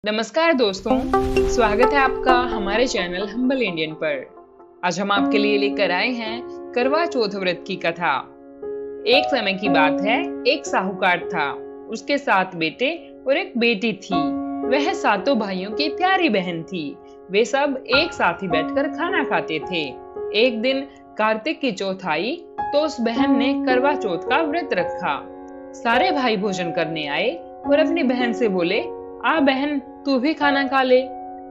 नमस्कार दोस्तों, स्वागत है आपका हमारे चैनल हम्बल इंडियन पर। आज हम आपके लिए लेकर आए हैं करवा चौथ व्रत की कथा। एक समय की बात है, एक साहूकार था। उसके 7 बेटे और एक बेटी थी। वह सातों भाइयों की प्यारी बहन थी। वे सब एक साथ ही बैठकर खाना खाते थे। एक दिन कार्तिक की चौथ आई तो उस बहन ने करवा चौथ का व्रत रखा। सारे भाई भोजन करने आए और अपनी बहन से बोले, आ बहन, तू भी खाना खा ले।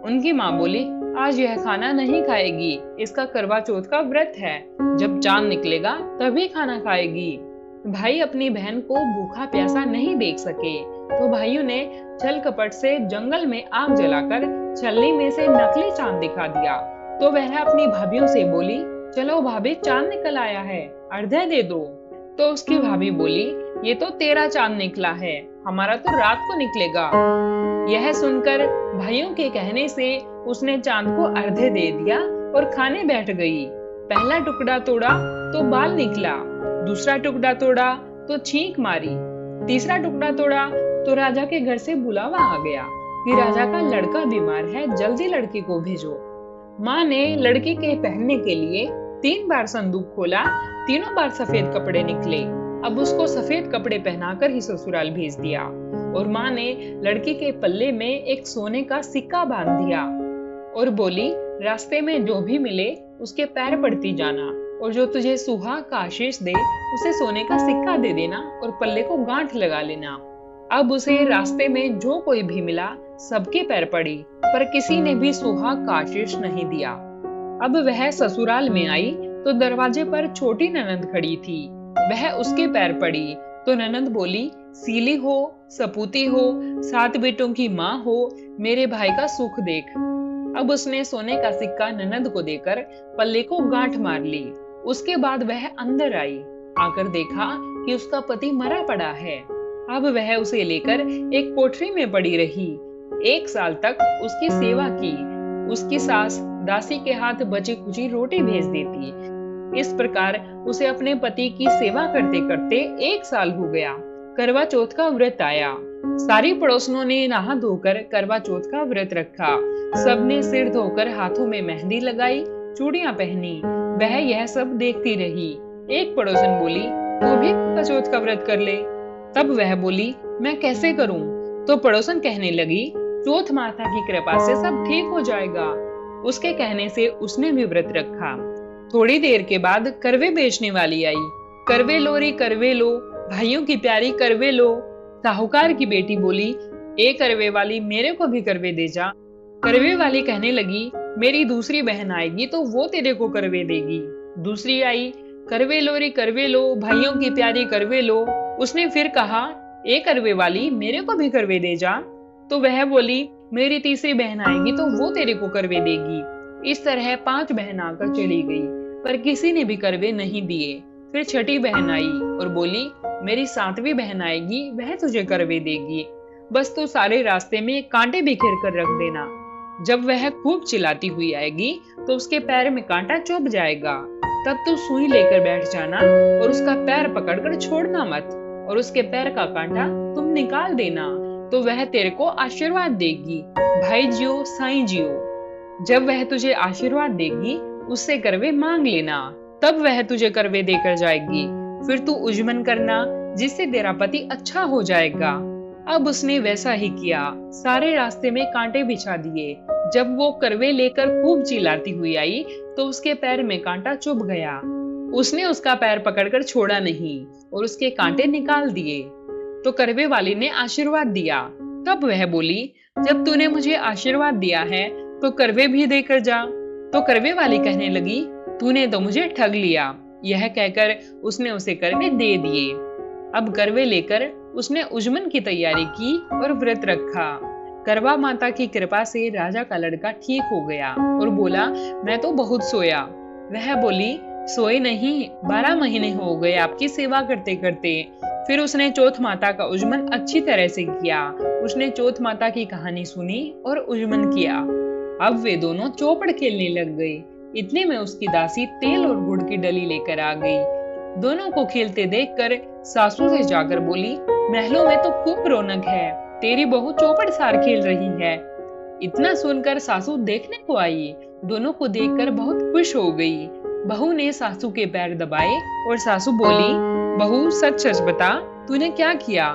उनकी माँ बोली, आज यह खाना नहीं खाएगी, इसका करवा चौथ का व्रत है, जब चांद निकलेगा तभी खाना खाएगी। भाई अपनी बहन को भूखा प्यासा नहीं देख सके तो भाइयों ने छल कपट से जंगल में आग जलाकर छलनी में से नकली चांद दिखा दिया। तो वह अपनी भाभीियों से बोली, चलो भाभी, चांद निकल आया है, अर्धे दे दो। तो उसकी भाभी बोली, ये तो तेरा चांद निकला है, हमारा तो रात को निकलेगा। यह सुनकर भाइयों के कहने से उसने चांद को अर्धे दे दिया और खाने बैठ गई। पहला टुकड़ा तोड़ा तो बाल निकला, दूसरा टुकड़ा तोड़ा तो छींक मारी, तीसरा टुकड़ा तोड़ा तो राजा के घर से बुलावा आ गया कि राजा का लड़का बीमार है, जल्दी लड़की को भेजो। माँ ने लड़की के पहनने के लिए 3 बार संदूक खोला, तीनों बार सफेद कपड़े निकले। अब उसको सफेद कपड़े पहनाकर ही ससुराल भेज दिया और माँ ने लड़की के पल्ले में एक सोने का सिक्का बांध दिया और बोली, रास्ते में जो भी मिले उसके पैर पड़ती जाना और जो तुझे सुहाग का आशीष दे उसे सोने का सिक्का दे देना और पल्ले को गांठ लगा लेना। अब उसे रास्ते में जो कोई भी मिला सबके पैर पड़ी, पर किसी ने भी सुहाग का आशीष नहीं दिया। अब वह ससुराल में आई तो दरवाजे पर छोटी ननद खड़ी थी। वह उसके पैर पड़ी तो ननद बोली, सीली हो, सपूती हो, 7 बेटों की माँ हो, मेरे भाई का सुख देख। अब उसने सोने का सिक्का ननद को देकर पल्ले को गांठ मार ली। उसके बाद वह अंदर आई, आकर देखा कि उसका पति मरा पड़ा है। अब वह उसे लेकर एक कोठरी में पड़ी रही। 1 साल तक उसकी सेवा की। उसकी सास दासी के हाथ बची कुची रोटी भेज देती। इस प्रकार उसे अपने पति की सेवा करते करते 1 साल हो गया। करवा चौथ का व्रत आया। सारी पड़ोसनों ने नहा धोकर करवा चौथ का व्रत रखा। सबने सिर धोकर हाथों में मेहंदी लगाई, चूड़ियां पहनी। वह यह सब देखती रही। एक पड़ोसन बोली, तू भी करवा चौथ का व्रत कर ले। तब वह बोली, मैं कैसे करूं? तो पड़ोसन कहने लगी, चौथ माता की कृपा से सब ठीक हो जाएगा। उसके कहने से उसने भी व्रत रखा। थोड़ी देर के बाद करवे बेचने वाली आई। करवे लो रे करवे लो, भाइयों की प्यारी करवे लो। साहूकार की बेटी बोली, ए करवे वाली, मेरे को भी करवे दे जा। करवे वाली कहने लगी, मेरी दूसरी बहन आएगी तो वो तेरे को करवे देगी। दूसरी आई, करवे लो रे करवे लो, भाइयों की प्यारी करवे लो। उसने फिर कहा, ए करवे वाली, मेरे को भी करवे दे जा। तो वह बोली, मेरी तीसरी बहन आएगी तो वो तेरे को करवे देगी। इस तरह 5 बहन आकर चली गई, पर किसी ने भी करवे नहीं दिए। फिर छठी बहन आई और बोली, मेरी 7वीं बहन आएगी, वह तुझे करवे देगी। बस तू सारे रास्ते में कांटे बिखेर कर रख देना। जब वह खूब चिल्लाती हुई आएगी तो उसके पैर में कांटा चुभ जाएगा। तब तू सुई लेकर बैठ जाना और उसका पैर पकड़कर छोड़ना मत, और उसके पैर का कांटा तुम निकाल देना, तो वह तेरे को आशीर्वाद देगी। भाई जियो, साईं जियो। जब वह तुझे आशीर्वाद देगी उससे करवे मांग लेना, तब वह तुझे करवे देकर जाएगी। फिर तू उजमन करना, जिससे तेरा पति अच्छा हो जाएगा। अब उसने वैसा ही किया। सारे रास्ते में कांटे बिछा दिए। जब वो करवे लेकर खूब चिल्लाती हुई आई तो उसके पैर में कांटा चुभ गया। उसने उसका पैर पकड़कर छोड़ा नहीं और उसके कांटे निकाल दिए। तो करवे वाली ने आशीर्वाद दिया। तब वह बोली, जब तूने मुझे आशीर्वाद दिया है तो करवे भी देकर जा। तो करवे वाली कहने लगी, तूने तो मुझे ठग लिया। यह कहकर उसने उसे करवे दे दिए। अब करवे लेकर उसने उजमन की तैयारी की और व्रत रखा। करवा माता की कृपा से राजा का लड़का ठीक हो गया और बोला, मैं तो बहुत सोया। वह बोली, सोए नहीं, 12 महीने हो गए आपकी सेवा करते करते। फिर उसने चौथ माता का उजमन अच्छी तरह से किया। उसने चौथ माता की कहानी सुनी और उजमन किया। अब वे दोनों चौपड़ खेलने लग गए। इतने में उसकी दासी तेल और गुड़ की डली लेकर आ गई। दोनों को खेलते देखकर सासू से जाकर बोली, महलों में तो खूब रौनक है, तेरी बहू चौपड़ सार खेल रही है। इतना सुनकर सासू देखने को आई। दोनों को देखकर बहुत खुश हो गई। बहू ने सासू के पैर दबाए और सासू बोली, बहू सच सच बता, तूने क्या किया?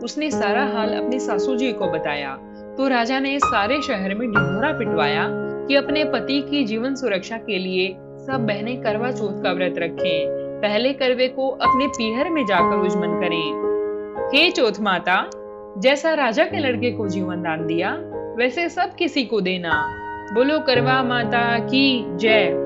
उसने सारा हाल अपनी सासू जी को बताया तो राजा ने सारे शहर में ढिढोरा पिटवाया कि अपने पति की जीवन सुरक्षा के लिए सब बहनें करवा चौथ का व्रत रखें। पहले करवे को अपने पीहर में जाकर उजमन करें। हे चौथ माता, जैसा राजा के लड़के को जीवन दान दिया वैसे सब किसी को देना। बोलो करवा माता की जय।